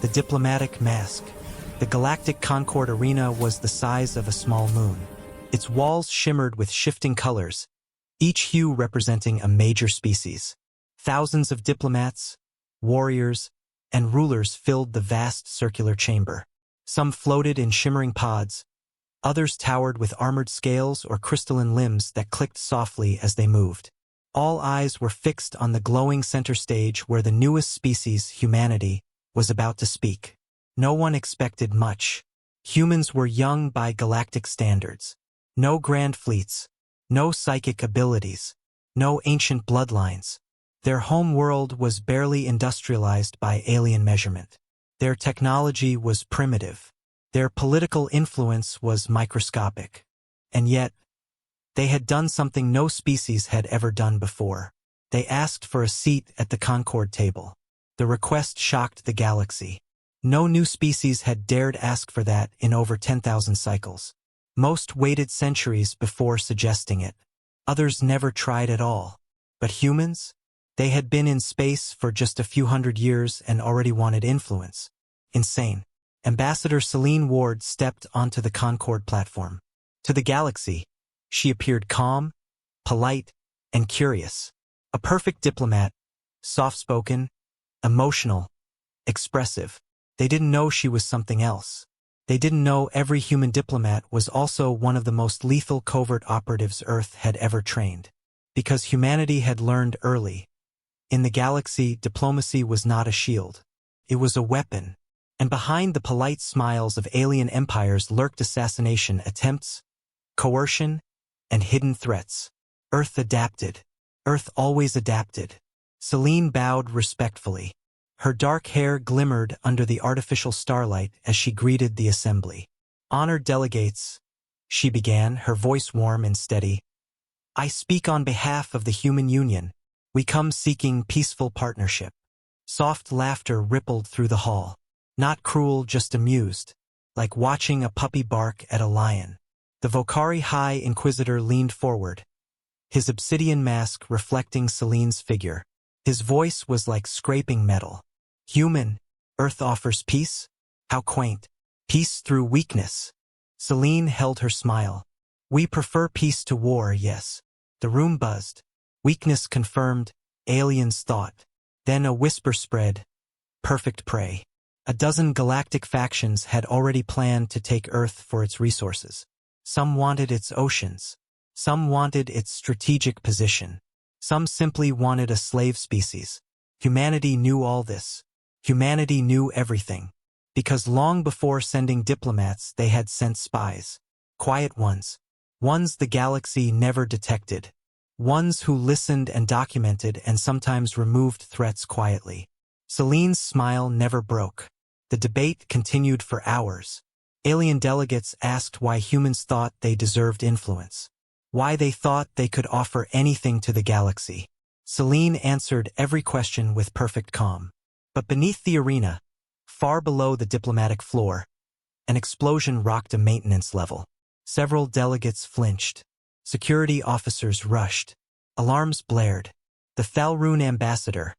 the diplomatic mask. The Galactic Concord Arena was the size of a small moon. Its walls shimmered with shifting colors, each hue representing a major species. Thousands of diplomats, warriors, and rulers filled the vast circular chamber. Some floated in shimmering pods, others towered with armored scales or crystalline limbs that clicked softly as they moved. All eyes were fixed on the glowing center stage where the newest species, humanity, was about to speak. No one expected much. Humans were young by galactic standards. No grand fleets, no psychic abilities, no ancient bloodlines. Their home world was barely industrialized by alien measurement. Their technology was primitive. Their political influence was microscopic. And yet, they had done something no species had ever done before. They asked for a seat at the Concord table. The request shocked the galaxy. No new species had dared ask for that in over 10,000 cycles. Most waited centuries before suggesting it. Others never tried at all. But humans? They had been in space for just a few hundred years and already wanted influence. Insane. Ambassador Celine Ward stepped onto the Concord platform. To the galaxy, she appeared calm, polite, and curious. A perfect diplomat, soft-spoken, emotional, expressive. They didn't know she was something else. They didn't know every human diplomat was also one of the most lethal covert operatives Earth had ever trained. Because humanity had learned early. In the galaxy, diplomacy was not a shield. It was a weapon. And behind the polite smiles of alien empires lurked assassination attempts, coercion, and hidden threats. Earth adapted. Earth always adapted. Celine bowed respectfully. Her dark hair glimmered under the artificial starlight as she greeted the assembly. Honored delegates, she began, her voice warm and steady. I speak on behalf of the human union. We come seeking peaceful partnership. Soft laughter rippled through the hall. Not cruel, just amused, like watching a puppy bark at a lion. The Vocari High Inquisitor leaned forward, his obsidian mask reflecting Celine's figure. His voice was like scraping metal. Human, Earth offers peace? How quaint. Peace through weakness. Celine held her smile. We prefer peace to war, yes. The room buzzed. Weakness confirmed, aliens thought. Then a whisper spread. Perfect prey. A dozen galactic factions had already planned to take Earth for its resources. Some wanted its oceans. Some wanted its strategic position. Some simply wanted a slave species. Humanity knew all this. Humanity knew everything. Because long before sending diplomats, they had sent spies. Quiet ones. Ones the galaxy never detected. Ones who listened and documented and sometimes removed threats quietly. Celine's smile never broke. The debate continued for hours. Alien delegates asked why humans thought they deserved influence. Why they thought they could offer anything to the galaxy. Celine answered every question with perfect calm. But beneath the arena, far below the diplomatic floor, an explosion rocked a maintenance level. Several delegates flinched. Security officers rushed. Alarms blared. The Falroon ambassador,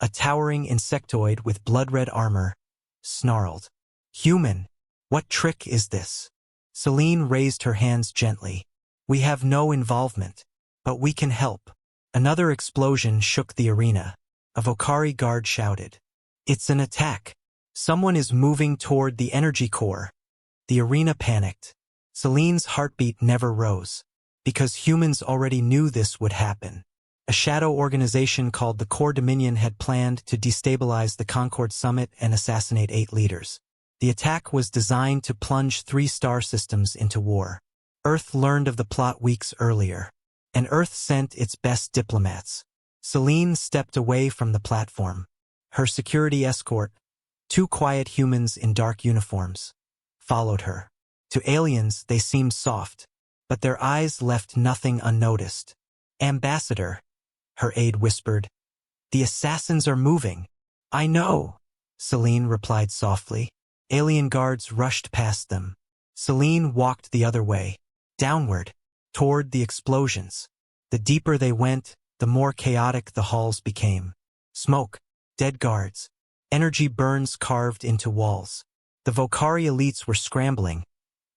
a towering insectoid with blood-red armor, snarled. Human, what trick is this? Celine raised her hands gently. We have no involvement, but we can help. Another explosion shook the arena. A Vocari guard shouted. It's an attack. Someone is moving toward the energy core. The arena panicked. Celine's heartbeat never rose. Because humans already knew this would happen. A shadow organization called the Core Dominion had planned to destabilize the Concord Summit and assassinate 8 leaders. The attack was designed to plunge 3 star systems into war. Earth learned of the plot weeks earlier. And Earth sent its best diplomats. Celine stepped away from the platform. Her security escort, 2 quiet humans in dark uniforms, followed her. To aliens, they seemed soft, but their eyes left nothing unnoticed. Ambassador, her aide whispered. The assassins are moving. I know, Celine replied softly. Alien guards rushed past them. Celine walked the other way, downward, toward the explosions. The deeper they went, the more chaotic the halls became. Smoke, dead guards, Energy burns carved into walls. The Volcari elites were scrambling,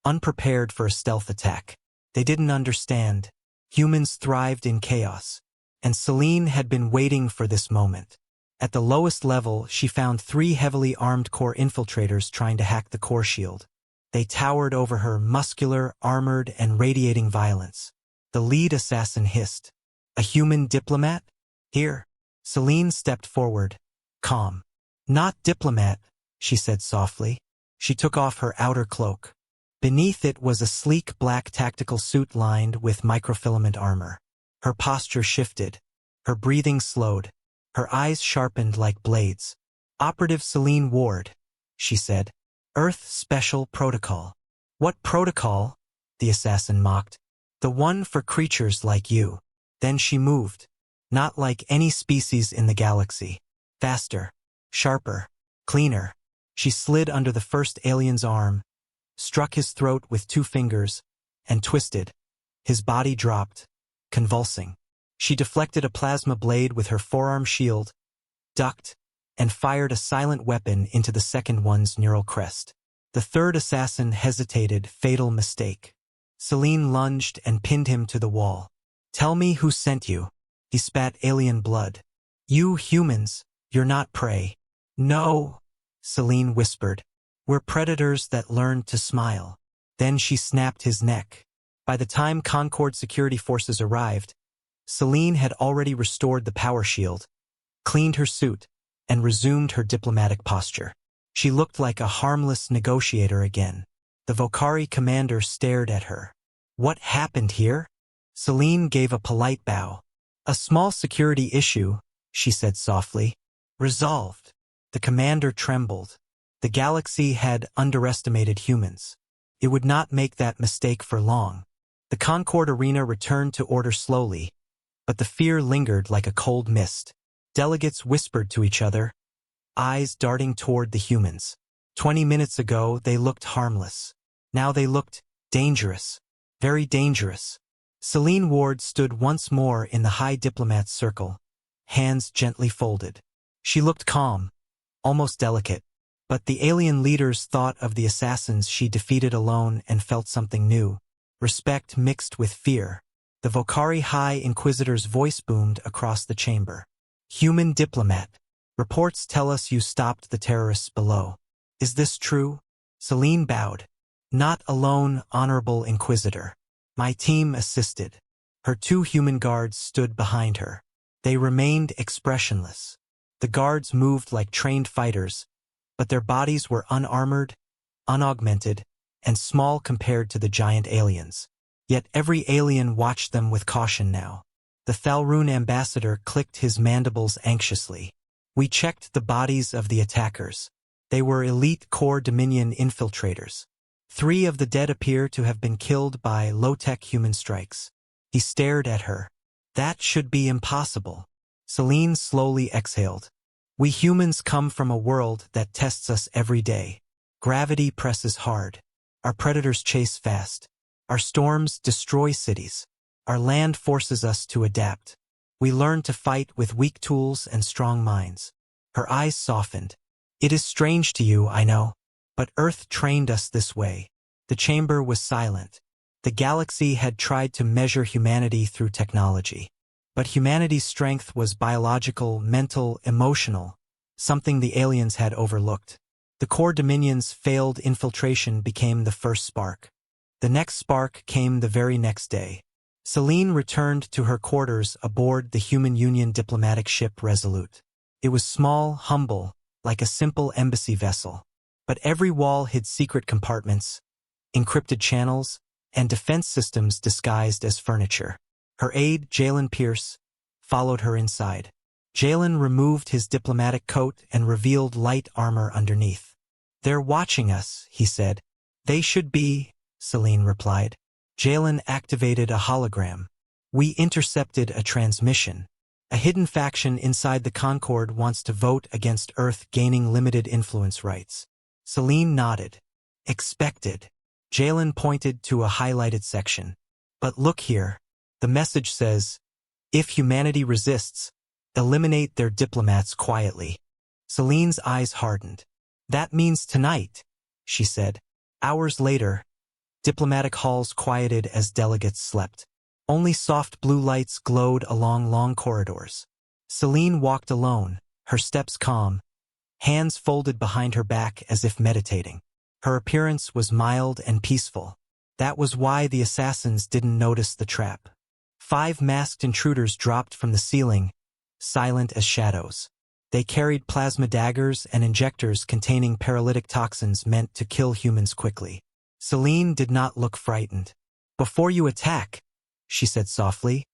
unprepared for a stealth attack. They didn't understand. Humans thrived in chaos. And Celine had been waiting for this moment. At the lowest level, she found 3 heavily armed core infiltrators trying to hack the core shield. They towered over her, muscular, armored, and radiating violence. The lead assassin hissed. "A human diplomat? Here." Celine stepped forward, calm. "Not diplomat," she said softly. She took off her outer cloak. Beneath it was a sleek black tactical suit lined with microfilament armor. Her posture shifted. Her breathing slowed. Her eyes sharpened like blades. "Operative Celine Ward," she said. "Earth Special Protocol." "What protocol?" the assassin mocked. "The one for creatures like you." Then she moved. Not like any species in the galaxy. Faster. Sharper. Cleaner. She slid under the first alien's arm, struck his throat with 2 fingers, and twisted. His body dropped, convulsing. She deflected a plasma blade with her forearm shield, ducked, and fired a silent weapon into the second one's neural crest. The third assassin hesitated, fatal mistake. Celine lunged and pinned him to the wall. "Tell me who sent you." He spat alien blood. "You humans, you're not prey." "No," Celine whispered. "We're predators that learned to smile." Then she snapped his neck. By the time Concord security forces arrived, Celine had already restored the power shield, cleaned her suit, and resumed her diplomatic posture. She looked like a harmless negotiator again. The Volcari commander stared at her. "What happened here?" Celine gave a polite bow. "A small security issue," she said softly. "Resolved." The commander trembled. The galaxy had underestimated humans. It would not make that mistake for long. The Concord arena returned to order slowly, but the fear lingered like a cold mist. Delegates whispered to each other, eyes darting toward the humans. 20 minutes ago, they looked harmless. Now they looked dangerous. Very dangerous. Celine Ward stood once more in the high diplomat's circle, hands gently folded. She looked calm, almost delicate. But the alien leaders thought of the assassins she defeated alone and felt something new. Respect mixed with fear. The Volcari High Inquisitor's voice boomed across the chamber. "Human diplomat. Reports tell us you stopped the terrorists below. Is this true?" Celine bowed. "Not alone, Honorable Inquisitor. My team assisted." Her 2 human guards stood behind her. They remained expressionless. The guards moved like trained fighters, but their bodies were unarmored, unaugmented, and small compared to the giant aliens. Yet every alien watched them with caution now. The Thalrune ambassador clicked his mandibles anxiously. "We checked the bodies of the attackers. They were elite core Dominion infiltrators. 3 of the dead appear to have been killed by low-tech human strikes." He stared at her. "That should be impossible." Celine slowly exhaled. "We humans come from a world that tests us every day. Gravity presses hard. Our predators chase fast. Our storms destroy cities. Our land forces us to adapt. We learn to fight with weak tools and strong minds." Her eyes softened. "It is strange to you, I know. But Earth trained us this way." The chamber was silent. The galaxy had tried to measure humanity through technology. But humanity's strength was biological, mental, emotional, something the aliens had overlooked. The core Dominion's failed infiltration became the first spark. The next spark came the very next day. Celine returned to her quarters aboard the Human Union diplomatic ship Resolute. It was small, humble, like a simple embassy vessel. But every wall hid secret compartments, encrypted channels, and defense systems disguised as furniture. Her aide, Jalen Pierce, followed her inside. Jalen removed his diplomatic coat and revealed light armor underneath. "They're watching us," he said. "They should be," Celine replied. Jalen activated a hologram. "We intercepted a transmission. A hidden faction inside the Concord wants to vote against Earth gaining limited influence rights." Celine nodded. "Expected." Jalen pointed to a highlighted section. "But look here. The message says, if humanity resists, eliminate their diplomats quietly." Celine's eyes hardened. That means tonight, she said. Hours later, diplomatic halls quieted as delegates slept. Only soft blue lights glowed along long corridors. Celine walked alone, her steps calm, hands folded behind her back as if meditating. Her appearance was mild and peaceful. That was why the assassins didn't notice the trap. 5 masked intruders dropped from the ceiling, silent as shadows. They carried plasma daggers and injectors containing paralytic toxins meant to kill humans quickly. Celine did not look frightened. "Before you attack," she said softly,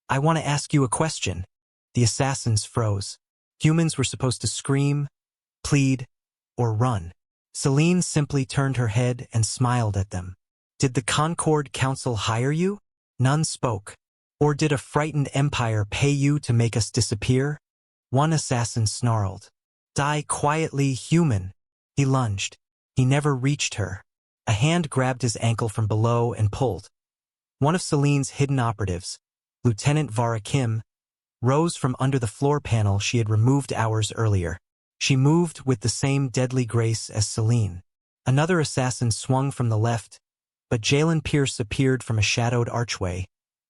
"I want to ask you a question." The assassins froze. Humans were supposed to scream, plead, or run. Celine simply turned her head and smiled at them. "Did the Concord Council hire you?" None spoke. "Or did a frightened empire pay you to make us disappear?" One assassin snarled. "Die quietly, human." He lunged. He never reached her. A hand grabbed his ankle from below and pulled. One of Celine's hidden operatives, Lieutenant Vara Kim, rose from under the floor panel she had removed hours earlier. She moved with the same deadly grace as Celine. Another assassin swung from the left, but Jalen Pierce appeared from a shadowed archway,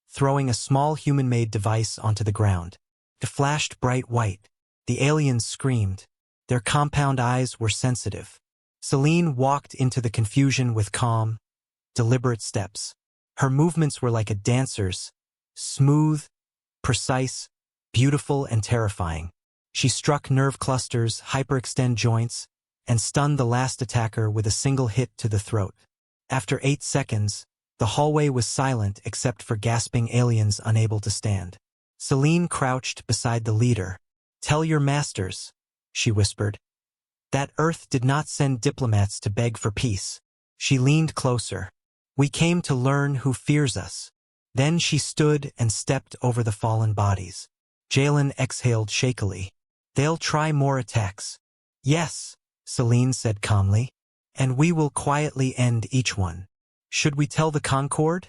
throwing a small human-made device onto the ground. It flashed bright white. The aliens screamed. Their compound eyes were sensitive. Celine walked into the confusion with calm, deliberate steps. Her movements were like a dancer's, smooth, precise, beautiful and terrifying. She struck nerve clusters, hyperextend joints, and stunned the last attacker with a single hit to the throat. After 8 seconds, the hallway was silent except for gasping aliens unable to stand. Celine crouched beside the leader. "Tell your masters," she whispered, "that Earth did not send diplomats to beg for peace." She leaned closer. "We came to learn who fears us." Then she stood and stepped over the fallen bodies. Jalen exhaled shakily. "They'll try more attacks." "Yes," Celine said calmly, "and we will quietly end each one." "Should we tell the Concord?"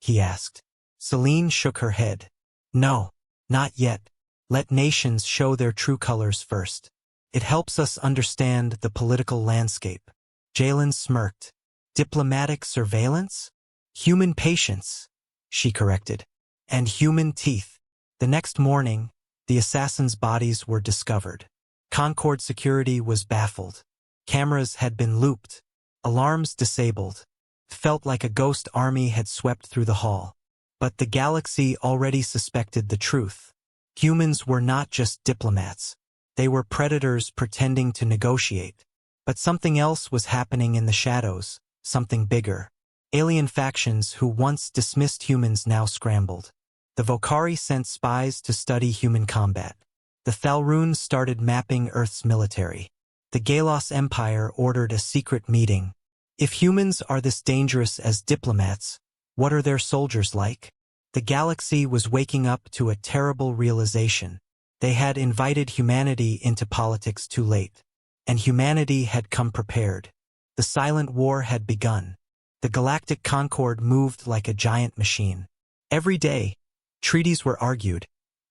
he asked. Celine shook her head. "No, not yet. Let nations show their true colors first. It helps us understand the political landscape." Jalen smirked. "Diplomatic surveillance? Human patience," she corrected. "And human teeth." The next morning, the assassins' bodies were discovered. Concord security was baffled. Cameras had been looped, alarms disabled. It felt like a ghost army had swept through the hall. But the galaxy already suspected the truth. Humans were not just diplomats. They were predators pretending to negotiate. But something else was happening in the shadows, something bigger. Alien factions who once dismissed humans now scrambled. The Vokari sent spies to study human combat. The Thalroons started mapping Earth's military. The Galos Empire ordered a secret meeting. If humans are this dangerous as diplomats, what are their soldiers like? The galaxy was waking up to a terrible realization. They had invited humanity into politics too late. And humanity had come prepared. The silent war had begun. The Galactic Concord moved like a giant machine. Every day, treaties were argued,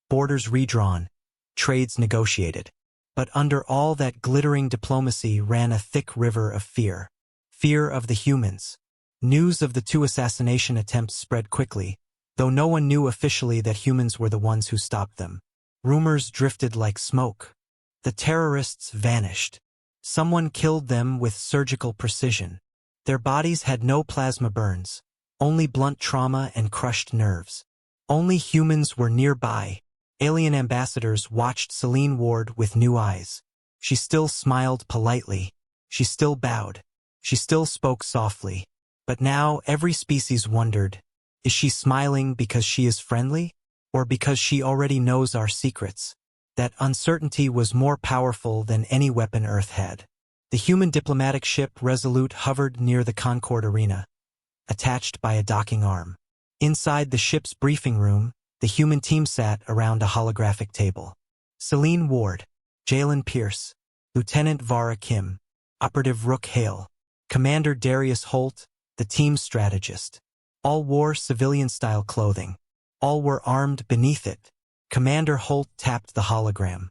borders redrawn, trades negotiated. But under all that glittering diplomacy ran a thick river of fear. Fear of the humans. News of the 2 assassination attempts spread quickly, though no one knew officially that humans were the ones who stopped them. Rumors drifted like smoke. The terrorists vanished. Someone killed them with surgical precision. Their bodies had no plasma burns, only blunt trauma and crushed nerves. Only humans were nearby. Alien ambassadors watched Celine Ward with new eyes. She still smiled politely. She still bowed. She still spoke softly. But now every species wondered, is she smiling because she is friendly? Or because she already knows our secrets? That uncertainty was more powerful than any weapon Earth had. The human diplomatic ship Resolute hovered near the Concord Arena, attached by a docking arm. Inside the ship's briefing room, the human team sat around a holographic table. Celine Ward, Jalen Pierce, Lieutenant Vara Kim, Operative Rook Hale, Commander Darius Holt, the team's strategist. All wore civilian-style clothing. All were armed beneath it. Commander Holt tapped the hologram.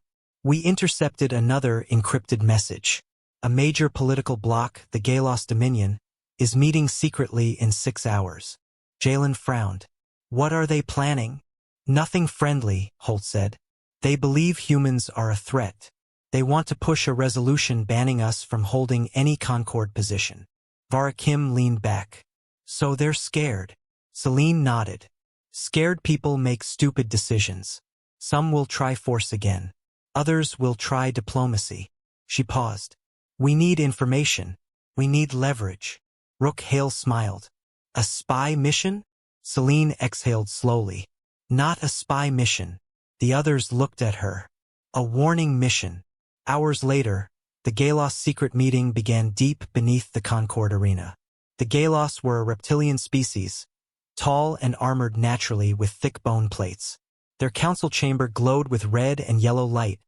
We intercepted another encrypted message. A major political bloc, the Galos Dominion, is meeting secretly in 6 hours. Jalen frowned. What are they planning? Nothing friendly, Holt said. They believe humans are a threat. They want to push a resolution banning us from holding any Concord position. Varakim leaned back. So they're scared. Celine nodded. Scared people make stupid decisions. Some will try force again. Others will try diplomacy. She paused. We need information. We need leverage. Rook Hale smiled. A spy mission? Celine exhaled slowly. Not a spy mission. The others looked at her. A warning mission. Hours later, the Galos secret meeting began deep beneath the Concord arena. The Galos were a reptilian species, tall and armored naturally with thick bone plates. Their council chamber glowed with red and yellow light,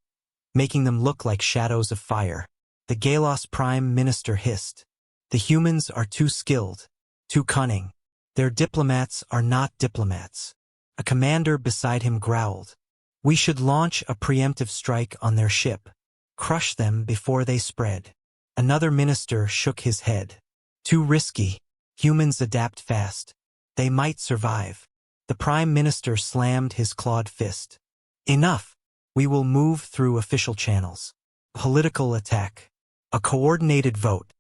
making them look like shadows of fire. The Galos Prime Minister hissed. The humans are too skilled, too cunning. Their diplomats are not diplomats. A commander beside him growled. We should launch a preemptive strike on their ship. Crush them before they spread. Another minister shook his head. Too risky. Humans adapt fast. They might survive. The Prime Minister slammed his clawed fist. Enough. We will move through official channels. Political attack. A coordinated vote.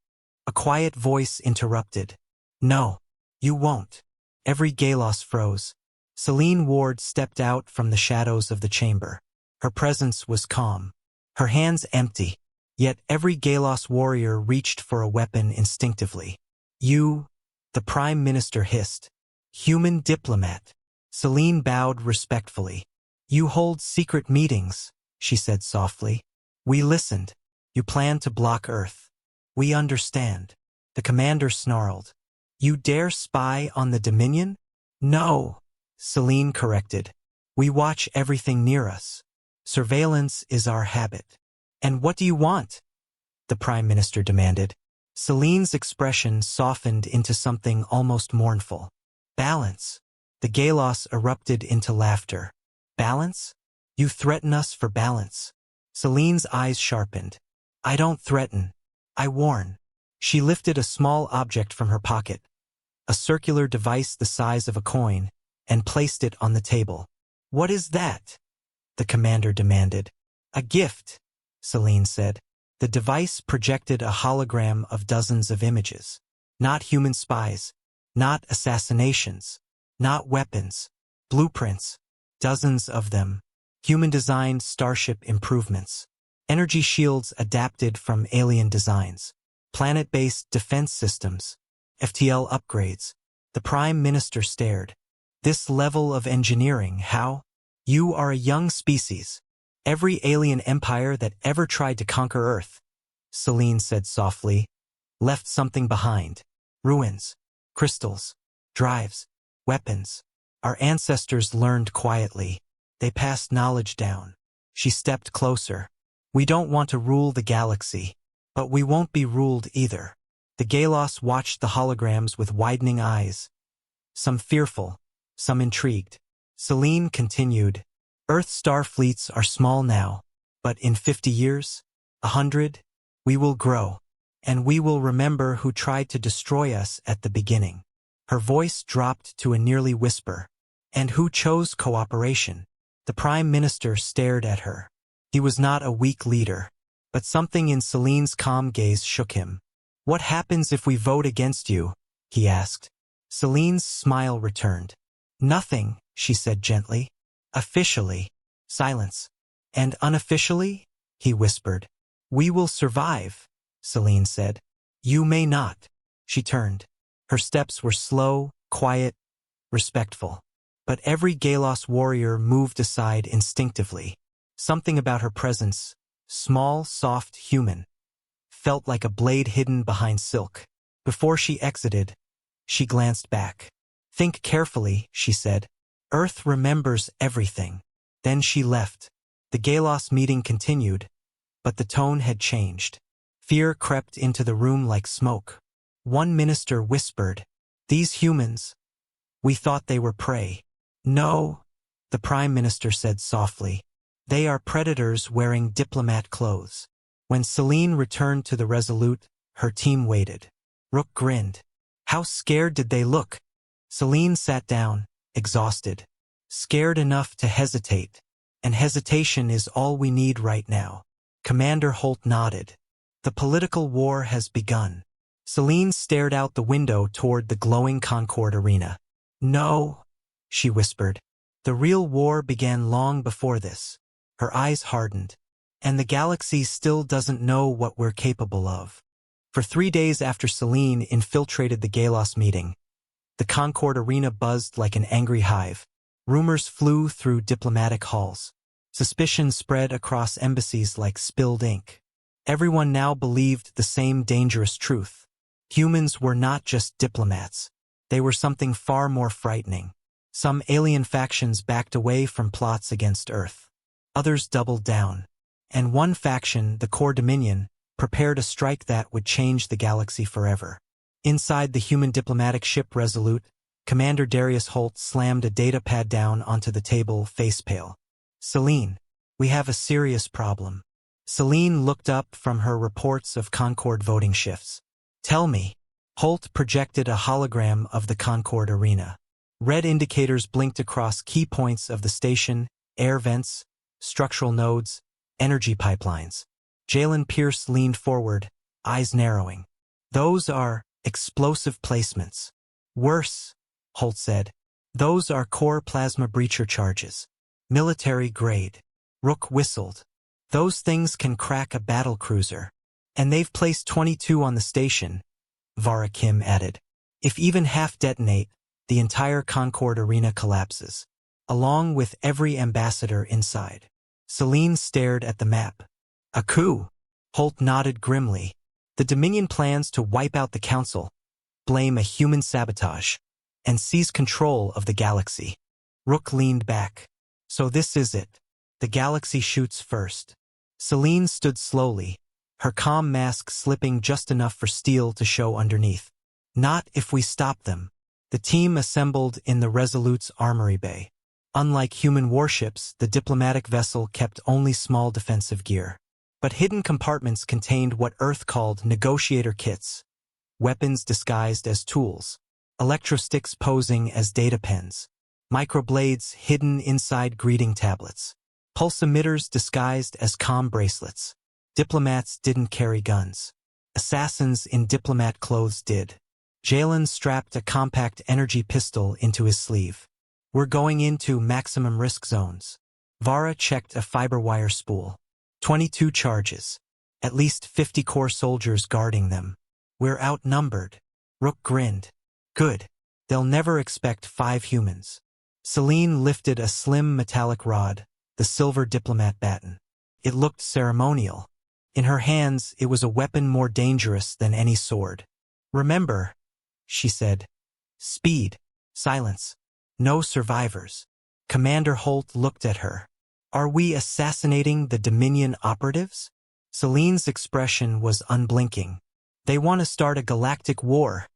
A quiet voice interrupted. No, you won't. Every Galos froze. Celine Ward stepped out from the shadows of the chamber. Her presence was calm. Her hands empty. Yet every Galos warrior reached for a weapon instinctively. You, the Prime Minister hissed. Human diplomat. Celine bowed respectfully. You hold secret meetings, she said softly. We listened. You plan to block Earth. We understand. The commander snarled. You dare spy on the Dominion? No, Celine corrected. We watch everything near us. Surveillance is our habit. And what do you want? The Prime Minister demanded. Celine's expression softened into something almost mournful. Balance. The Galos erupted into laughter. Balance? You threaten us for balance. Celine's eyes sharpened. I don't threaten. I warn. She lifted a small object from her pocket, a circular device the size of a coin, and placed it on the table. What is that? The commander demanded. A gift, Celine said. The device projected a hologram of dozens of images. Not human spies, not assassinations, not weapons, blueprints, dozens of them. Human-designed starship improvements. Energy shields adapted from alien designs. Planet-based defense systems. FTL upgrades. The Prime Minister stared. This level of engineering, how? You are a young species. Every alien empire that ever tried to conquer Earth, Celine said softly, left something behind. Ruins, crystals, drives, weapons. Our ancestors learned quietly. They passed knowledge down. She stepped closer. We don't want to rule the galaxy, but we won't be ruled either. The Galos watched the holograms with widening eyes, some fearful, some intrigued. Celine continued, Earth star fleets are small now, but in 50 years, 100, we will grow, and we will remember who tried to destroy us at the beginning. Her voice dropped to a nearly whisper. And who chose cooperation? The Prime Minister stared at her. He was not a weak leader, but something in Celine's calm gaze shook him. What happens if we vote against you? He asked. Celine's smile returned. Nothing, she said gently. Officially. Silence. And unofficially? He whispered. We will survive, Celine said. You may not. She turned. Her steps were slow, quiet, respectful. But every Galos warrior moved aside instinctively. Something about her presence, small, soft, human, felt like a blade hidden behind silk. Before she exited, she glanced back. Think carefully, she said. Earth remembers everything. Then she left. The Galos meeting continued, but the tone had changed. Fear crept into the room like smoke. One minister whispered, These humans, we thought they were prey. No, the Prime Minister said softly. They are predators wearing diplomat clothes. When Celine returned to the Resolute, her team waited. Rook grinned. How scared did they look? Celine sat down, exhausted. Scared enough to hesitate. And hesitation is all we need right now. Commander Holt nodded. The political war has begun. Celine stared out the window toward the glowing Concord arena. No, she whispered. The real war began long before this. Her eyes hardened. And the galaxy still doesn't know what we're capable of. For 3 days after Celine infiltrated the Galos meeting, the Concord arena buzzed like an angry hive. Rumors flew through diplomatic halls. Suspicion spread across embassies like spilled ink. Everyone now believed the same dangerous truth. Humans were not just diplomats. They were something far more frightening. Some alien factions backed away from plots against Earth. Others doubled down. And one faction, the Core Dominion, prepared a strike that would change the galaxy forever. Inside the human diplomatic ship Resolute, Commander Darius Holt slammed a datapad down onto the table, face pale. Celine, we have a serious problem. Celine looked up from her reports of Concord voting shifts. Tell me. Holt projected a hologram of the Concord arena. Red indicators blinked across key points of the station, air vents, structural nodes, energy pipelines. Jalen Pierce leaned forward, eyes narrowing. Those are explosive placements. Worse, Holt said. Those are core plasma breacher charges. Military grade. Rook whistled. Those things can crack a battle cruiser. And they've placed 22 on the station, Vara Kim added. If even half detonate, the entire Concord arena collapses, along with every ambassador inside. Celine stared at the map. A coup. Holt nodded grimly. The Dominion plans to wipe out the Council, blame a human sabotage, and seize control of the galaxy. Rook leaned back. So this is it. The galaxy shoots first. Celine stood slowly, her calm mask slipping just enough for steel to show underneath. Not if we stop them. The team assembled in the Resolute's armory bay. Unlike human warships, the diplomatic vessel kept only small defensive gear. But hidden compartments contained what Earth called negotiator kits, weapons disguised as tools, electrosticks posing as data pens, microblades hidden inside greeting tablets, pulse emitters disguised as comm bracelets. Diplomats didn't carry guns. Assassins in diplomat clothes did. Jalen strapped a compact energy pistol into his sleeve. We're going into maximum risk zones. Vara checked a fiber wire spool. 22 charges. At least 50 core soldiers guarding them. We're outnumbered. Rook grinned. Good. They'll never expect 5 humans. Celine lifted a slim metallic rod, the silver diplomat baton. It looked ceremonial. In her hands, it was a weapon more dangerous than any sword. Remember, she said. Speed. Silence. No survivors. Commander Holt looked at her. Are we assassinating the Dominion operatives? Celine's expression was unblinking. They want to start a galactic war,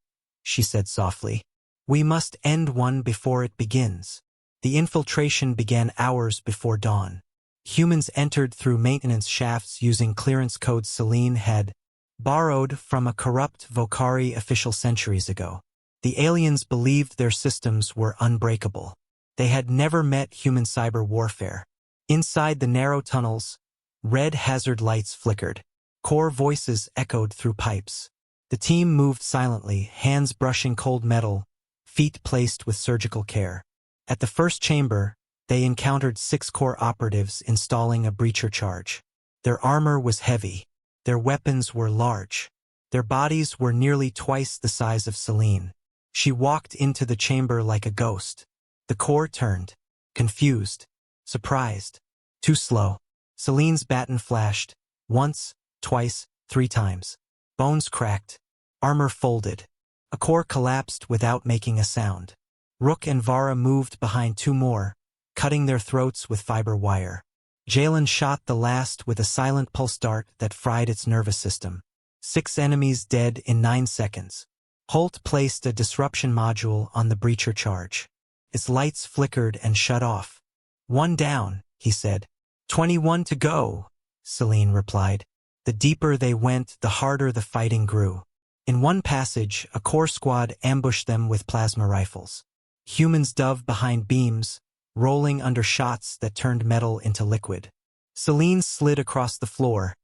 she said softly. We must end one before it begins. The infiltration began hours before dawn. Humans entered through maintenance shafts using clearance codes Celine had borrowed from a corrupt Vocari official centuries ago. The aliens believed their systems were unbreakable. They had never met human cyber warfare. Inside the narrow tunnels, red hazard lights flickered. Core voices echoed through pipes. The team moved silently, hands brushing cold metal, feet placed with surgical care. At the first chamber, they encountered 6 core operatives installing a breacher charge. Their armor was heavy. Their weapons were large. Their bodies were nearly twice the size of Celine. She walked into the chamber like a ghost. The core turned, confused, surprised. Too slow. Celine's baton flashed. Once, twice, 3 times. Bones cracked. Armor folded. A core collapsed without making a sound. Rook and Vara moved behind 2 more, cutting their throats with fiber wire. Jalen shot the last with a silent pulse dart that fried its nervous system. 6 enemies dead in 9 seconds. Holt placed a disruption module on the breacher charge. Its lights flickered and shut off. 1 down, he said. 21 to go, Celine replied. The deeper they went, the harder the fighting grew. In one passage, a core squad ambushed them with plasma rifles. Humans dove behind beams, rolling under shots that turned metal into liquid. Celine slid across the floor,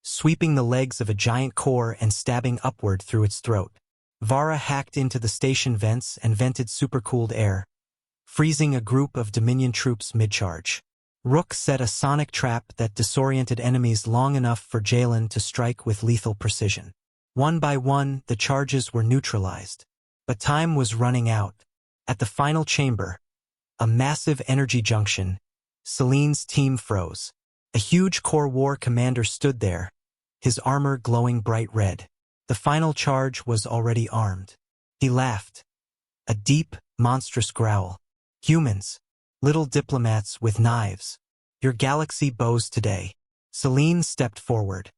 sweeping the legs of a giant core and stabbing upward through its throat. Vara hacked into the station vents and vented supercooled air, freezing a group of Dominion troops mid-charge. Rook set a sonic trap that disoriented enemies long enough for Jalen to strike with lethal precision. One by one, the charges were neutralized. But time was running out. At the final chamber, a massive energy junction, Celine's team froze. A huge core war commander stood there, his armor glowing bright red. The final charge was already armed. He laughed. A deep, monstrous growl. Humans, little diplomats with knives. Your galaxy bows today. Celine stepped forward.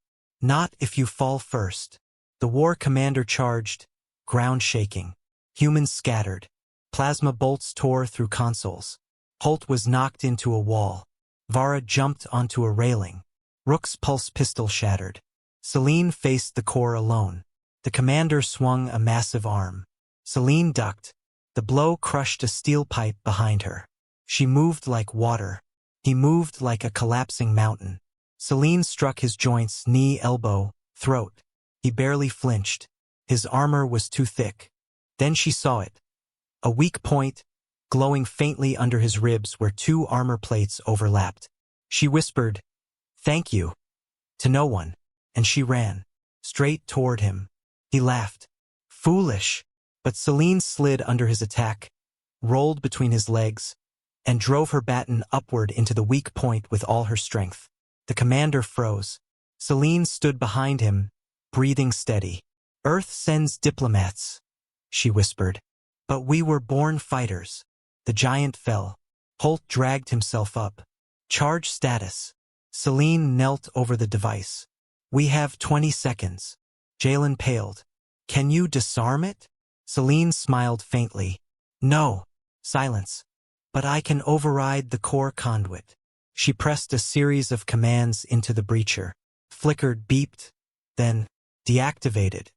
Not if you fall first. The war commander charged, ground shaking. Humans scattered. Plasma bolts tore through consoles. Holt was knocked into a wall. Vara jumped onto a railing. Rook's pulse pistol shattered. Celine faced the core alone. The commander swung a massive arm. Celine ducked. The blow crushed a steel pipe behind her. She moved like water. He moved like a collapsing mountain. Celine struck his joints, knee, elbow, throat. He barely flinched. His armor was too thick. Then she saw it. A weak point, glowing faintly under his ribs where two armor plates overlapped. She whispered, "Thank you," to no one, and she ran, straight toward him. He laughed. Foolish. But Celine slid under his attack, rolled between his legs, and drove her baton upward into the weak point with all her strength. The commander froze. Celine stood behind him, breathing steady. "Earth sends diplomats," she whispered. "But we were born fighters." The giant fell. Holt dragged himself up. Charge status. Celine knelt over the device. "We have 20 seconds. Jalen paled. "Can you disarm it?" Celine smiled faintly. "No." Silence. "But I can override the core conduit." She pressed a series of commands into the breacher. Flickered, beeped, then deactivated.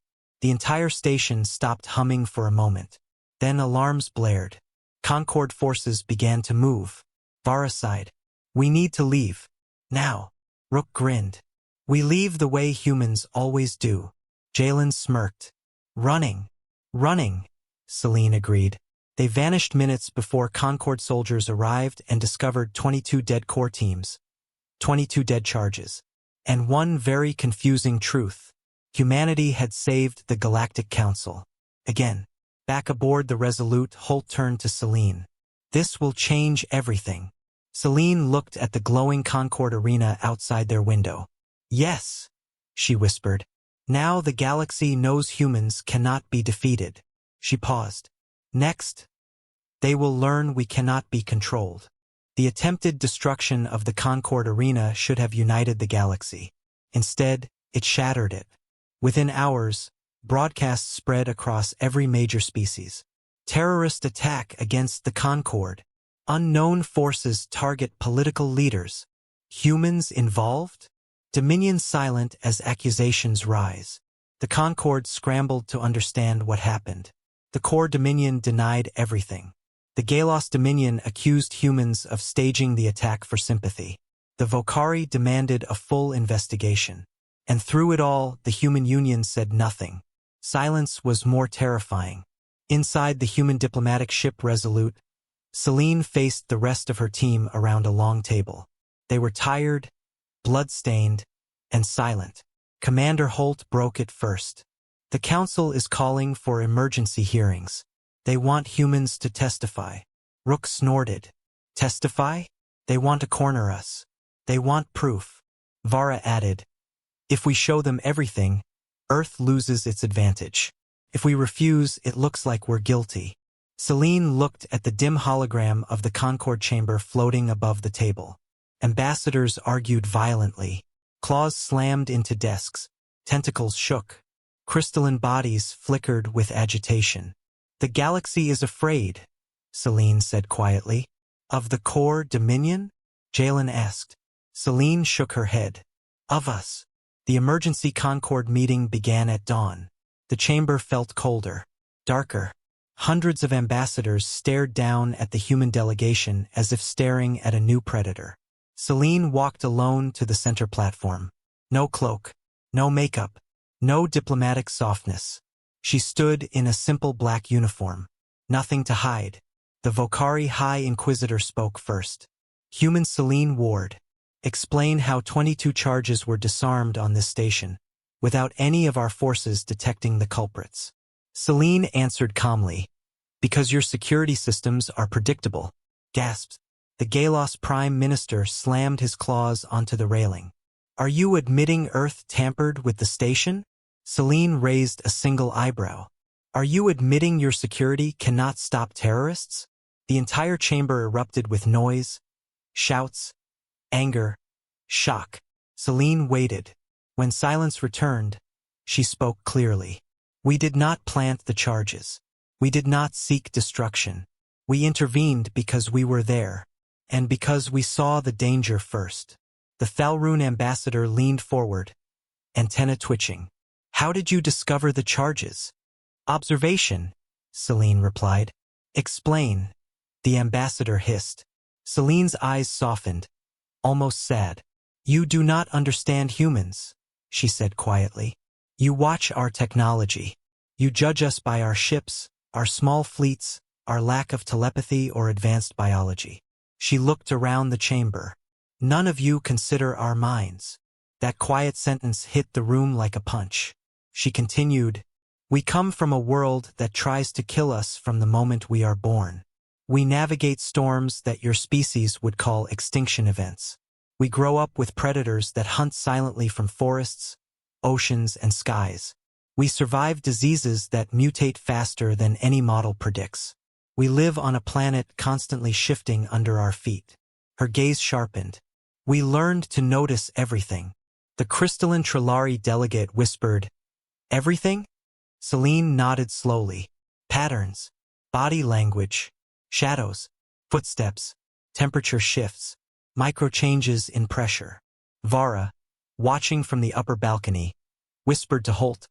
The entire station stopped humming for a moment. Then alarms blared. Concord forces began to move. Vara sighed. "We need to leave. Now." Rook grinned. "We leave the way humans always do." Jalen smirked. "Running. Running," Celine agreed. They vanished minutes before Concord soldiers arrived and discovered 22 dead core teams, 22 dead charges, and one very confusing truth. Humanity had saved the Galactic Council. Again. Back aboard the Resolute, Holt turned to Celine. "This will change everything." Celine looked at the glowing Concord arena outside their window. "Yes," she whispered. "Now the galaxy knows humans cannot be defeated." She paused. "Next, they will learn we cannot be controlled." The attempted destruction of the Concord arena should have united the galaxy. Instead, it shattered it. Within hours, broadcasts spread across every major species. Terrorist attack against the Concord. Unknown forces target political leaders. Humans involved? Dominion silent as accusations rise. The Concord scrambled to understand what happened. The core Dominion denied everything. The Galos Dominion accused humans of staging the attack for sympathy. The Vocari demanded a full investigation. And through it all, the Human Union said nothing. Silence was more terrifying. Inside the human diplomatic ship Resolute, Celine faced the rest of her team around a long table. They were tired, blood-stained, and silent. Commander Holt broke it first. "The Council is calling for emergency hearings. They want humans to testify." Rook snorted. "Testify? They want to corner us. They want proof." Vara added, "If we show them everything, Earth loses its advantage. If we refuse, it looks like we're guilty." Celine looked at the dim hologram of the Concord chamber floating above the table. Ambassadors argued violently. Claws slammed into desks. Tentacles shook. Crystalline bodies flickered with agitation. "The galaxy is afraid," Celine said quietly. "Of the core Dominion?" Jalen asked. Celine shook her head. Of us. The emergency Concord meeting began at dawn. The chamber felt colder, darker. Hundreds of ambassadors stared down at the human delegation as if staring at a new predator. Celine walked alone to the center platform. No cloak, no makeup, no diplomatic softness. She stood in a simple black uniform. Nothing to hide. The Vocari High Inquisitor spoke first. Human Celine Ward. Explain how 22 charges were disarmed on this station, without any of our forces detecting the culprits. Celine answered calmly. Because your security systems are predictable. Gasped. The Galos Prime Minister slammed his claws onto the railing. Are you admitting Earth tampered with the station? Celine raised a single eyebrow. Are you admitting your security cannot stop terrorists? The entire chamber erupted with noise, shouts, anger, shock. Celine waited. When silence returned, she spoke clearly. We did not plant the charges. We did not seek destruction. We intervened because we were there, and because we saw the danger first. The Falroon ambassador leaned forward, antenna twitching. How did you discover the charges? Observation, Celine replied. Explain, the ambassador hissed. Celine's eyes softened, almost sad. You do not understand humans, she said quietly. You watch our technology. You judge us by our ships, our small fleets, our lack of telepathy or advanced biology. She looked around the chamber. None of you consider our minds. That quiet sentence hit the room like a punch. She continued, we come from a world that tries to kill us from the moment we are born. We navigate storms that your species would call extinction events. We grow up with predators that hunt silently from forests, oceans, and skies. We survive diseases that mutate faster than any model predicts. We live on a planet constantly shifting under our feet. Her gaze sharpened. We learned to notice everything. The crystalline Trilari delegate whispered, everything? Celine nodded slowly. Patterns, body language, shadows, footsteps, temperature shifts, micro changes in pressure. Vara, watching from the upper balcony, whispered to Holt,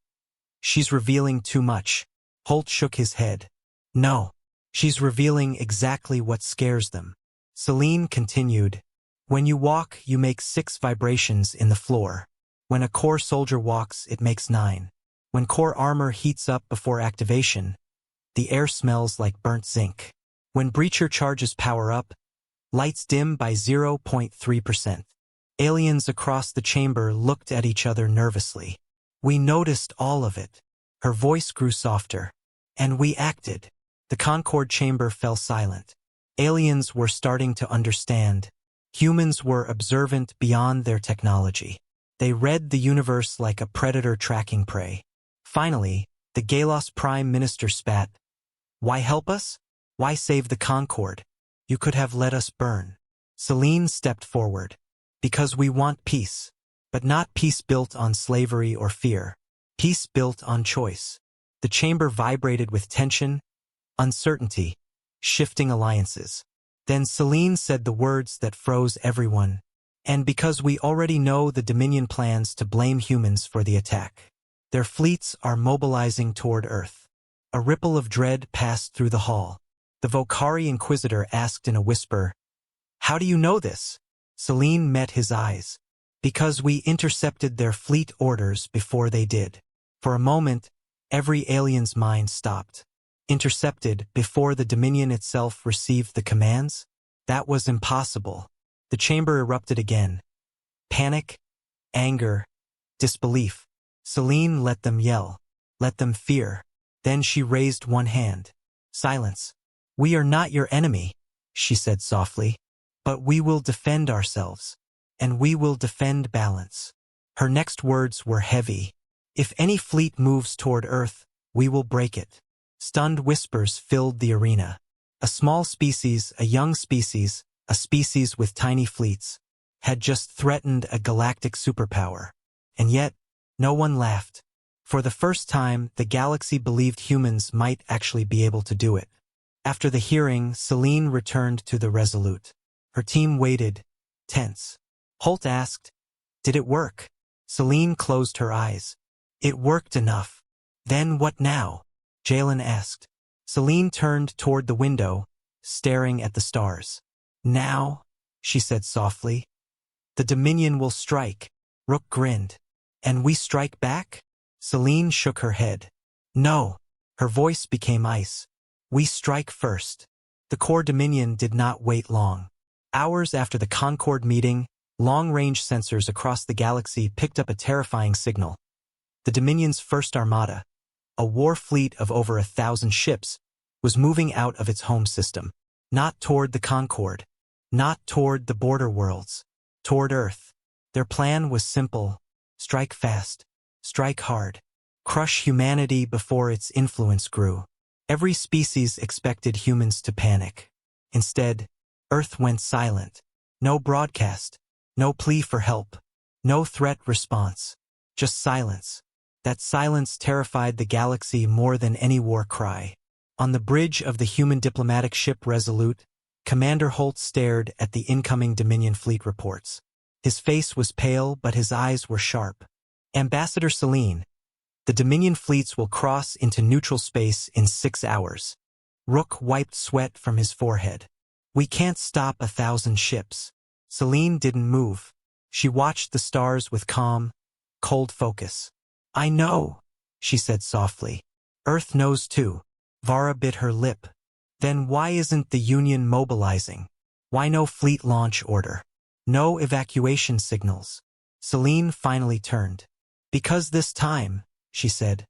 she's revealing too much. Holt shook his head. No, she's revealing exactly what scares them. Celine continued, when you walk, you make 6 vibrations in the floor. When a core soldier walks, it makes 9. When core armor heats up before activation, the air smells like burnt zinc. When breacher charges power up, lights dim by 0.3%. Aliens across the chamber looked at each other nervously. We noticed all of it. Her voice grew softer. And we acted. The Concord chamber fell silent. Aliens were starting to understand. Humans were observant beyond their technology. They read the universe like a predator tracking prey. Finally, the Galos Prime Minister spat. Why help us? Why save the Concord? You could have let us burn. Celine stepped forward. Because we want peace. But not peace built on slavery or fear. Peace built on choice. The chamber vibrated with tension, uncertainty, shifting alliances. Then Celine said the words that froze everyone. And because we already know the Dominion plans to blame humans for the attack. Their fleets are mobilizing toward Earth. A ripple of dread passed through the hall. The Vocari Inquisitor asked in a whisper, how do you know this? Celine met his eyes. Because we intercepted their fleet orders before they did. For a moment, every alien's mind stopped. Intercepted before the Dominion itself received the commands? That was impossible. The chamber erupted again. Panic, anger, disbelief. Celine let them yell, let them fear. Then she raised one hand. Silence. We are not your enemy, she said softly. But we will defend ourselves. And we will defend balance. Her next words were heavy. If any fleet moves toward Earth, we will break it. Stunned whispers filled the arena. A small species, a young species, a species with tiny fleets, had just threatened a galactic superpower. And yet, no one laughed. For the first time, the galaxy believed humans might actually be able to do it. After the hearing, Celine returned to the Resolute. Her team waited, tense. Holt asked. Did it work? Celine closed her eyes. It worked enough. Then what now? Jalen asked. Celine turned toward the window, staring at the stars. Now, she said softly, the Dominion will strike. Rook grinned. And we strike back? Celine shook her head. No. Her voice became ice. We strike first. The core Dominion did not wait long. Hours after the Concord meeting, long-range sensors across the galaxy picked up a terrifying signal. The Dominion's first armada, a war fleet of over 1,000 ships, was moving out of its home system. Not toward the Concord. Not toward the border worlds. Toward Earth. Their plan was simple. Strike fast. Strike hard. Crush humanity before its influence grew. Every species expected humans to panic. Instead, Earth went silent. No broadcast. No plea for help. No threat response. Just silence. That silence terrified the galaxy more than any war cry. On the bridge of the human diplomatic ship Resolute, Commander Holt stared at the incoming Dominion fleet reports. His face was pale, but his eyes were sharp. Ambassador Celine, the Dominion fleets will cross into neutral space in 6 hours. Rook wiped sweat from his forehead. We can't stop 1,000 ships. Celine didn't move. She watched the stars with calm, cold focus. I know, she said softly. Earth knows too. Vara bit her lip. Then why isn't the Union mobilizing? Why no fleet launch order? No evacuation signals? Celine finally turned. Because this time, she said,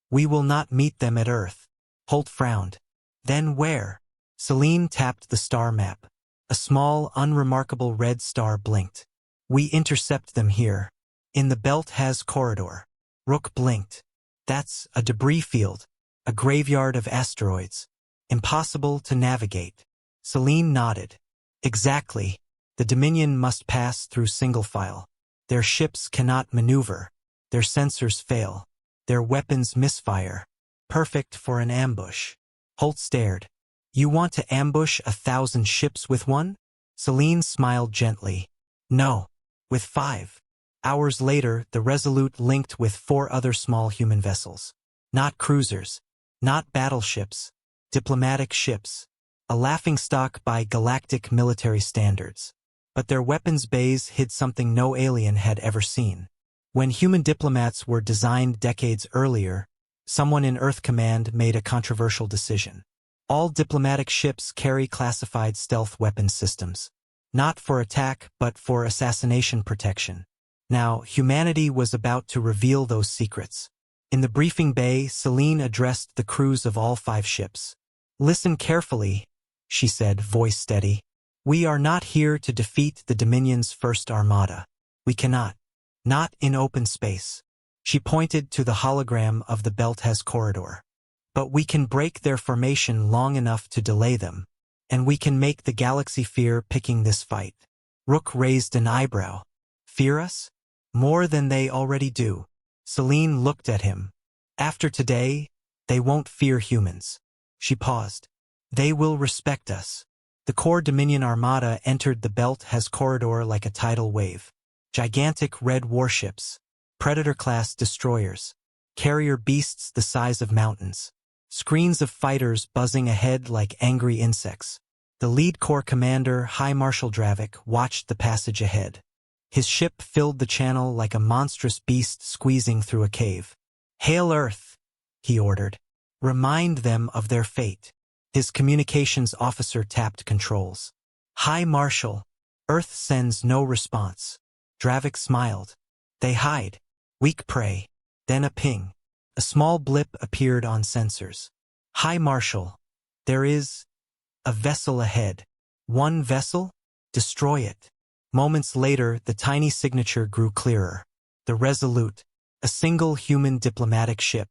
we will not meet them at Earth. Holt frowned. Then where? Celine tapped the star map. A small, unremarkable red star blinked. We intercept them here. In the Belt Has corridor. Rook blinked. That's a debris field. A graveyard of asteroids. Impossible to navigate. Celine nodded. Exactly. The Dominion must pass through single file. Their ships cannot maneuver. Their sensors fail. Their weapons misfire. Perfect for an ambush. Holt stared. You want to ambush 1,000 ships with one? Celine smiled gently. No. With 5. Hours later, the Resolute linked with 4 other small human vessels. Not cruisers. Not battleships. Diplomatic ships. A laughingstock by galactic military standards. But their weapons bays hid something no alien had ever seen. When human diplomats were designed decades earlier, someone in Earth Command made a controversial decision. All diplomatic ships carry classified stealth weapons systems. Not for attack, but for assassination protection. Now, humanity was about to reveal those secrets. In the briefing bay, Celine addressed the crews of all 5 ships. Listen carefully, she said, voice steady. We are not here to defeat the Dominion's first armada. We cannot. Not in open space. She pointed to the hologram of the Belt Has corridor. But we can break their formation long enough to delay them. And we can make the galaxy fear picking this fight. Rook raised an eyebrow. Fear us? More than they already do. Celine looked at him. After today, they won't fear humans. She paused. They will respect us. The core Dominion armada entered the Belt Has corridor like a tidal wave. Gigantic red warships. Predator-class destroyers. Carrier beasts the size of mountains. Screens of fighters buzzing ahead like angry insects. The lead corps commander, High Marshal Dravik, watched the passage ahead. His ship filled the channel like a monstrous beast squeezing through a cave. Hail Earth, he ordered. Remind them of their fate. His communications officer tapped controls. High Marshal, Earth sends no response. Dravik smiled. They hide. Weak prey. Then a ping. A small blip appeared on sensors. High Marshal, there is a vessel ahead. One vessel? Destroy it. Moments later, the tiny signature grew clearer. The Resolute, a single human diplomatic ship,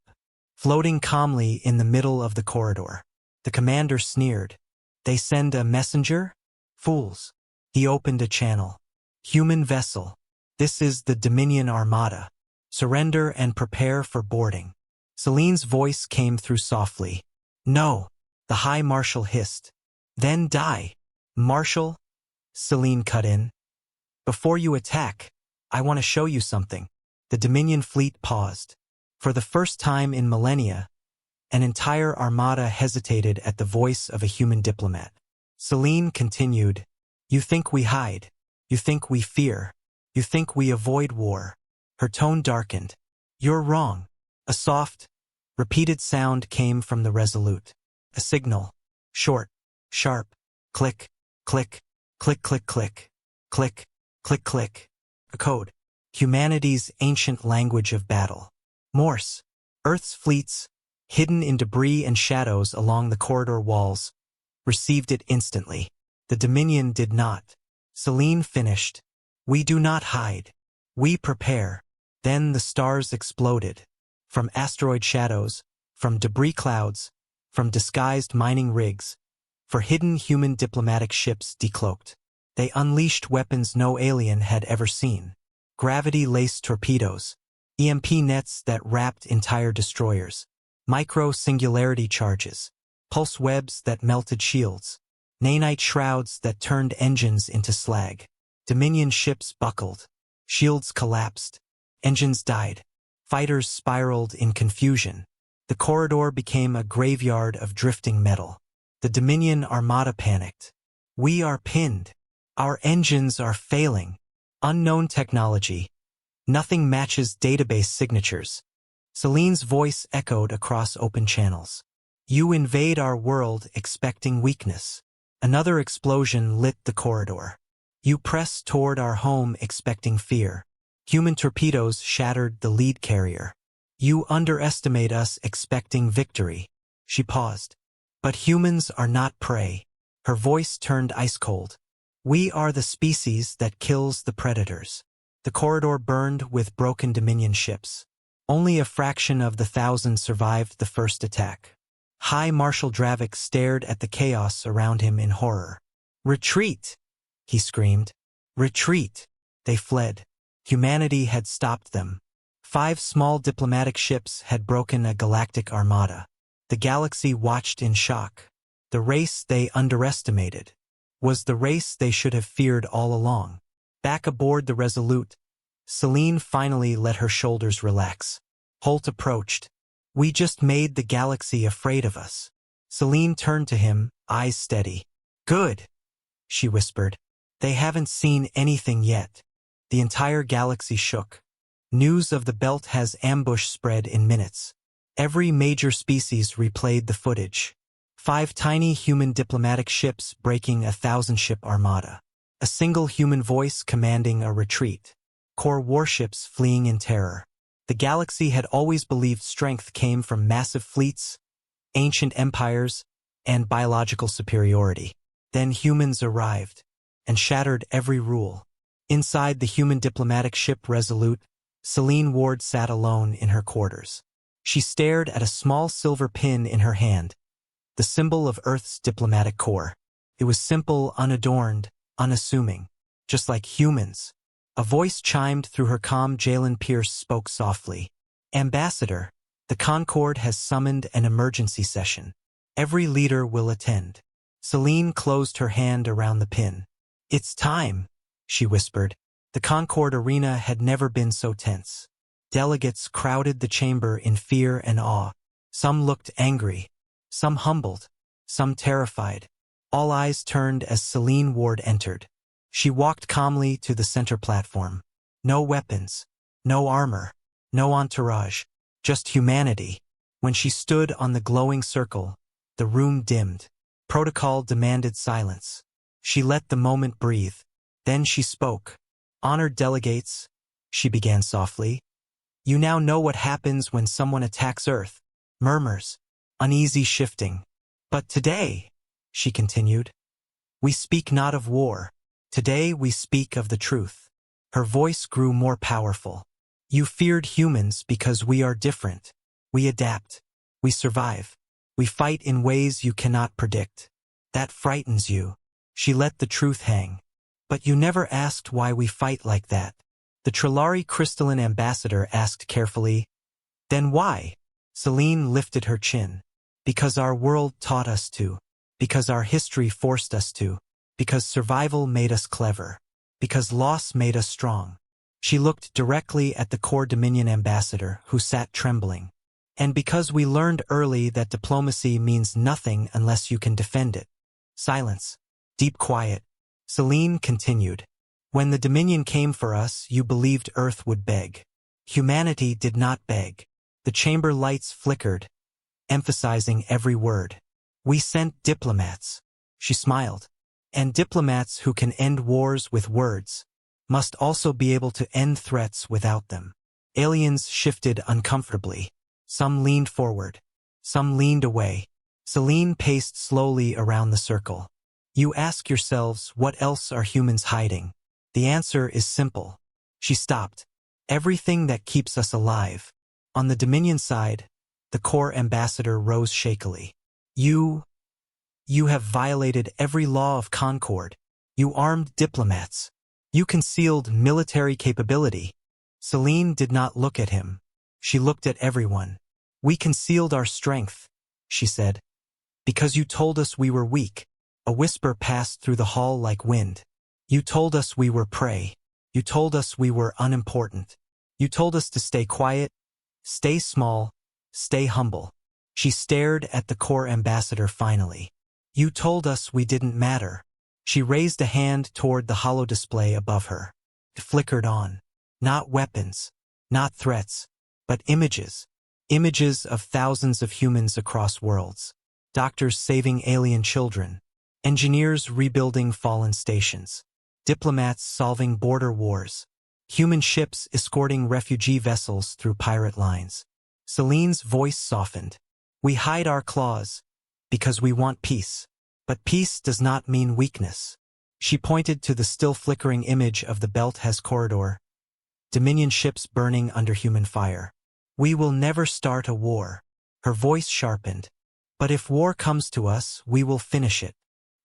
floating calmly in the middle of the corridor. The commander sneered. They send a messenger? Fools. He opened a channel. Human vessel. This is the Dominion Armada. Surrender and prepare for boarding. Celine's voice came through softly. No, the High Marshal hissed. Then die. Marshal? Celine cut in. Before you attack, I want to show you something. The Dominion fleet paused. For the first time in millennia, an entire armada hesitated at the voice of a human diplomat. Celine continued, "You think we hide. You think we fear. You think we avoid war." Her tone darkened. "You're wrong." A soft, repeated sound came from the Resolute. A signal. Short, sharp, click, click, click, click, click, click, click, click. A code. Humanity's ancient language of battle. Morse. Earth's fleets, hidden in debris and shadows along the corridor walls, received it instantly. The Dominion did not. Celine finished. "We do not hide. We prepare." Then the stars exploded. From asteroid shadows, from debris clouds, from disguised mining rigs, for hidden human diplomatic ships decloaked. They unleashed weapons no alien had ever seen. Gravity-laced torpedoes, EMP nets that wrapped entire destroyers, micro-singularity charges, pulse webs that melted shields, nanite shrouds that turned engines into slag. Dominion ships buckled, shields collapsed, engines died, fighters spiraled in confusion. The corridor became a graveyard of drifting metal. The Dominion armada panicked. "We are pinned. Our engines are failing. Unknown technology. Nothing matches database signatures." Celine's voice echoed across open channels. "You invade our world expecting weakness." Another explosion lit the corridor. "You press toward our home expecting fear." Human torpedoes shattered the lead carrier. "You underestimate us expecting victory." She paused. "But humans are not prey." Her voice turned ice cold. "We are the species that kills the predators." The corridor burned with broken Dominion ships. Only a fraction of the 1,000 survived the first attack. High Marshal Dravik stared at the chaos around him in horror. "Retreat!" he screamed. "Retreat!" They fled. Humanity had stopped them. 5 small diplomatic ships had broken a galactic armada. The galaxy watched in shock. The race they underestimated was the race they should have feared all along. Back aboard the Resolute, Celine finally let her shoulders relax. Holt approached. "We just made the galaxy afraid of us." Celine turned to him, eyes steady. "Good," she whispered. "They haven't seen anything yet." The entire galaxy shook. News of the belt has ambush spread in minutes. Every major species replayed the footage. 5 tiny human diplomatic ships breaking a 1,000-ship armada. A single human voice commanding a retreat. Core warships fleeing in terror. The galaxy had always believed strength came from massive fleets, ancient empires, and biological superiority. Then humans arrived and shattered every rule. Inside the human diplomatic ship Resolute, Celine Ward sat alone in her quarters. She stared at a small silver pin in her hand, the symbol of Earth's diplomatic corps. It was simple, unadorned, unassuming, just like humans. A voice chimed through her calm. Jalen Pierce spoke softly. "Ambassador, the Concord has summoned an emergency session. Every leader will attend." Celine closed her hand around the pin. "It's time," she whispered. The Concord arena had never been so tense. Delegates crowded the chamber in fear and awe. Some looked angry, some humbled, some terrified. All eyes turned as Celine Ward entered. She walked calmly to the center platform. No weapons, no armor, no entourage, just humanity. When she stood on the glowing circle, the room dimmed. Protocol demanded silence. She let the moment breathe. Then she spoke. "Honored delegates," she began softly. "You now know what happens when someone attacks Earth." Murmurs, uneasy shifting. "But today," she continued, "we speak not of war. Today we speak of the truth." Her voice grew more powerful. "You feared humans because we are different. We adapt. We survive. We fight in ways you cannot predict. That frightens you." She let the truth hang. "But you never asked why we fight like that." The Trilari crystalline ambassador asked carefully. "Then why?" Celine lifted her chin. "Because our world taught us to. Because our history forced us to. Because survival made us clever." Because loss made us strong. She looked directly at the core Dominion ambassador, who sat trembling. And because we learned early that diplomacy means nothing unless you can defend it. Silence. Deep quiet. Celine continued. When the Dominion came for us, you believed Earth would beg. Humanity did not beg. The chamber lights flickered, emphasizing every word. We sent diplomats. She smiled. And diplomats who can end wars with words must also be able to end threats without them. Aliens shifted uncomfortably. Some leaned forward. Some leaned away. Celine paced slowly around the circle. You ask yourselves, what else are humans hiding? The answer is simple. She stopped. Everything that keeps us alive. On the Dominion side, the core ambassador rose shakily. You have violated every law of Concord. You armed diplomats. You concealed military capability. Celine did not look at him. She looked at everyone. We concealed our strength, she said. Because you told us we were weak. A whisper passed through the hall like wind. You told us we were prey. You told us we were unimportant. You told us to stay quiet, stay small, stay humble. She stared at the core ambassador finally. You told us we didn't matter. She raised a hand toward the hollow display above her. It flickered on. Not weapons, not threats, but images. Images of thousands of humans across worlds. Doctors saving alien children. Engineers rebuilding fallen stations. Diplomats solving border wars. Human ships escorting refugee vessels through pirate lines. Celine's voice softened. We hide our claws because we want peace. But peace does not mean weakness. She pointed to the still flickering image of the Belt-Hez corridor. Dominion ships burning under human fire. We will never start a war. Her voice sharpened. But if war comes to us, we will finish it.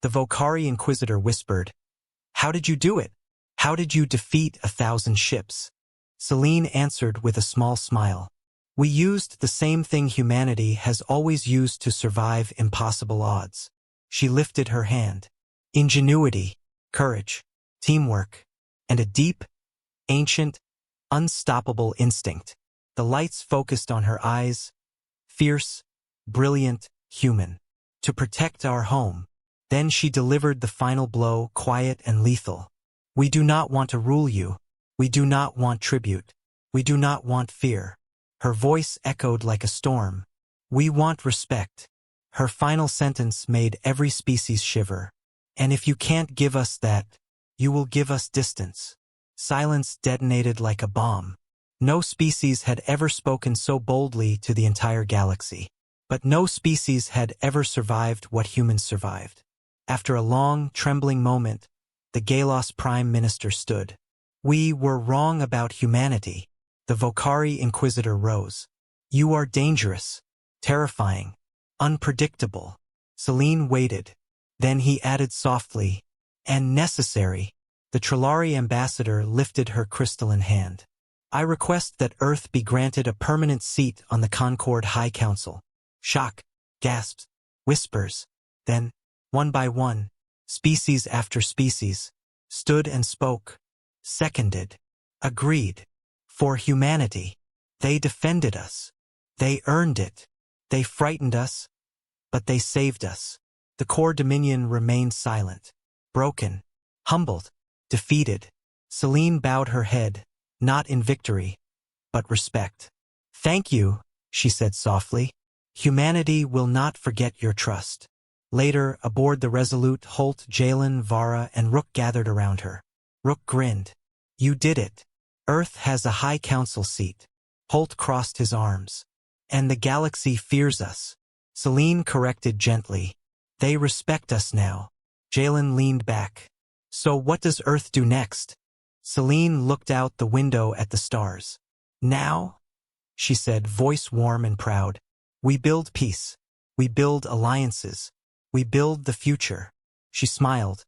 The Vocari Inquisitor whispered. How did you do it? How did you defeat 1,000 ships? Celine answered with a small smile. We used the same thing humanity has always used to survive impossible odds. She lifted her hand. Ingenuity, courage, teamwork, and a deep, ancient, unstoppable instinct. The lights focused on her eyes. Fierce, brilliant, human. To protect our home. Then she delivered the final blow, quiet and lethal. We do not want to rule you. We do not want tribute. We do not want fear. Her voice echoed like a storm. We want respect. Her final sentence made every species shiver. And if you can't give us that, you will give us distance. Silence detonated like a bomb. No species had ever spoken so boldly to the entire galaxy. But no species had ever survived what humans survived. After a long, trembling moment, the Galos Prime Minister stood. We were wrong about humanity. The Vocari Inquisitor rose. You are dangerous, terrifying, unpredictable. Celine waited. Then he added softly, and necessary. The Trillari ambassador lifted her crystalline hand. I request that Earth be granted a permanent seat on the Concord High Council. Shock, gasps, whispers. Then, one by one, species after species, stood and spoke, seconded, agreed. For humanity. They defended us. They earned it. They frightened us, but they saved us. The core Dominion remained silent, broken, humbled, defeated. Celine bowed her head, not in victory, but respect. Thank you, she said softly. Humanity will not forget your trust. Later, aboard the Resolute, Holt, Jalen, Vara, and Rook gathered around her. Rook grinned. You did it. Earth has a high council seat. Holt crossed his arms. And the galaxy fears us. Celine corrected gently. They respect us now. Jalen leaned back. So what does Earth do next? Celine looked out the window at the stars. Now, she said, voice warm and proud, we build peace. We build alliances. We build the future. She smiled.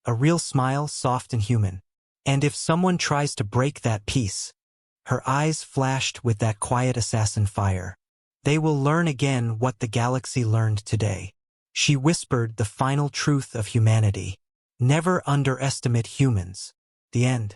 A real smile, soft and human. And if someone tries to break that peace, her eyes flashed with that quiet assassin fire. They will learn again what the galaxy learned today. She whispered the final truth of humanity. Never underestimate humans. The end.